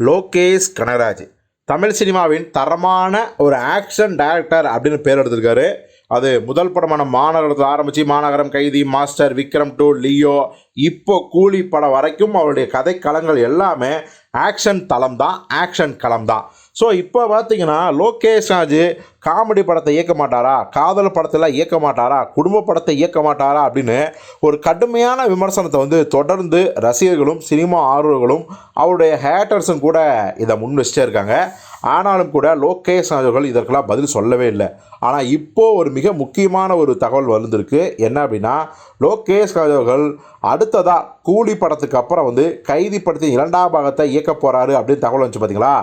லோகேஷ் கனகராஜ் தமிழ் சினிமாவின் தரமான ஒரு ஆக்ஷன் டைரக்டர் அப்படின்னு பேர் எடுத்திருக்காரு. அது முதல் படமான மாநகரத்தில் ஆரம்பித்து மாநகரம், கைதி, மாஸ்டர், விக்ரம் 2, லியோ, இப்போ கூலி படம் வரைக்கும் அவருடைய கதைக்களங்கள் எல்லாமே ஆக்ஷன் களம் தான். ஸோ இப்போ பார்த்தீங்கன்னா லோகேஷ் ராஜ் காமெடி படத்தை இயக்க மாட்டாரா, காதல் படத்தில் இயக்க மாட்டாரா, குடும்ப படத்தை இயக்க மாட்டாரா அப்படின்னு ஒரு கடுமையான விமர்சனத்தை தொடர்ந்து ரசிகர்களும் சினிமா ஆர்வலர்களும் அவருடைய ஹேட்டர்ஸும் கூட இதை முன் வச்சுட்டே இருக்காங்க. ஆனாலும் கூட லோகேஷ் ராஜர்கள் இதற்கெல்லாம் பதில் சொல்லவே இல்லை. ஆனால் இப்போது ஒரு மிக முக்கியமான ஒரு தகவல் வந்திருக்கு. என்ன அப்படின்னா, லோகேஷ் ராஜர்கள் அடுத்ததாக கூலி படத்துக்கு அப்புறம் கைதி படத்தின் 2ஆம் பாகத்தை இயக்க போகிறாரு அப்படின்னு தகவல் வந்துச்சு பார்த்தீங்களா.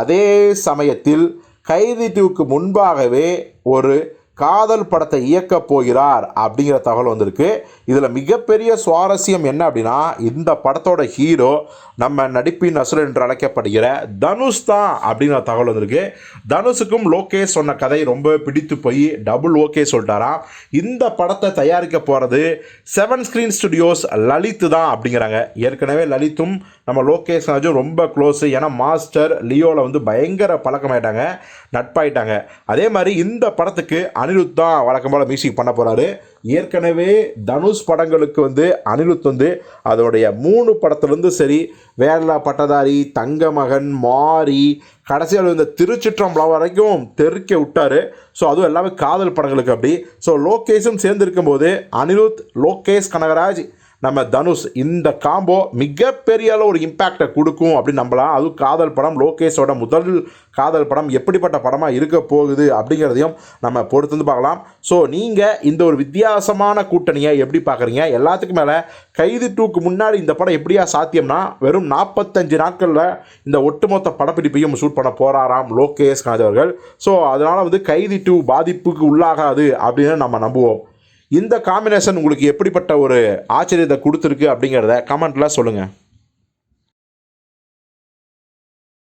அதே சமயத்தில் கைதி 2க்கு முன்பாகவே ஒரு காதல் படத்தை இயக்க போகிறார் அப்படிங்கிற தகவல் வந்திருக்கு. இதில் மிகப்பெரிய சுவாரஸ்யம் என்ன அப்படின்னா, இந்த படத்தோட ஹீரோ நம்ம நடிப்பின் அசுரன் என்று அழைக்கப்படுகிற தனுஷ் தான் அப்படிங்கிற தகவல் வந்திருக்கு. தனுஷுக்கும் லோகேஷ் சொன்ன கதை ரொம்ப பிடித்து போய் டபுள் ஓகே சொல்லிட்டாராம். இந்த படத்தை தயாரிக்க போகிறது 7 ஸ்க்ரீன் ஸ்டுடியோஸ் லலித் தான் அப்படிங்கிறாங்க. ஏற்கனவே லலித்தும் நம்ம லோகேஷ் ராஜும் ரொம்ப க்ளோஸு. ஏன்னா மாஸ்டர், லியோவில் பயங்கர பழக்கமாயிட்டாங்க, நட்பாயிட்டாங்க. அதே மாதிரி இந்த படத்துக்கு அனிருத் தான் வழக்கம் போல் மியூசிக் பண்ண போகிறாரு. ஏற்கனவே தனுஷ் படங்களுக்கு அனிருத் அதோடைய 3 படத்துலேருந்து சரி, வேலா பட்டதாரி, தங்கமகன், மாரி, கடைசியில் இந்த திருச்சிற்றம்பலம் வரைக்கும் தெருக்க விட்டார். ஸோ அதுவும் எல்லாமே காதல் படங்களுக்கு அப்படி. ஸோ லோகேஷும் சேர்ந்துருக்கும் போது அனிருத், லோகேஷ் கனகராஜ், நம்ம தனுஷ், இந்த காம்போ மிகப்பெரிய ஒரு இம்பேக்டை கொடுக்கும் அப்படின்னு நம்பலாம். அதுவும் காதல் படம், லோகேஷோட முதல் காதல் படம் எப்படிப்பட்ட படமாக இருக்க போகுது அப்படிங்கிறதையும் நம்ம பொறுத்து பார்க்கலாம். ஸோ நீங்கள் இந்த ஒரு வித்தியாசமான கூட்டணியை எப்படி பார்க்குறீங்க? எல்லாத்துக்கும் மேலே கைதி 2க்கு முன்னாடி இந்த படம் எப்படியா சாத்தியம்னா, வெறும் 45 நாட்களில் இந்த ஒட்டுமொத்த படப்பிடிப்பையும் ஷூட் பண்ண போகிறாராம் லோகேஷ் கனகராஜ் அவர்கள். ஸோ அதனால் கைதி 2 பாதிப்புக்கு உள்ளாகாது அப்படின்னு நம்ம நம்புவோம். இந்த காம்பினேஷன் உங்களுக்கு எப்படிப்பட்ட ஒரு ஆச்சரியத்தை கொடுத்துருக்கு அப்படிங்கிறத கமெண்ட்டில் சொல்லுங்கள்.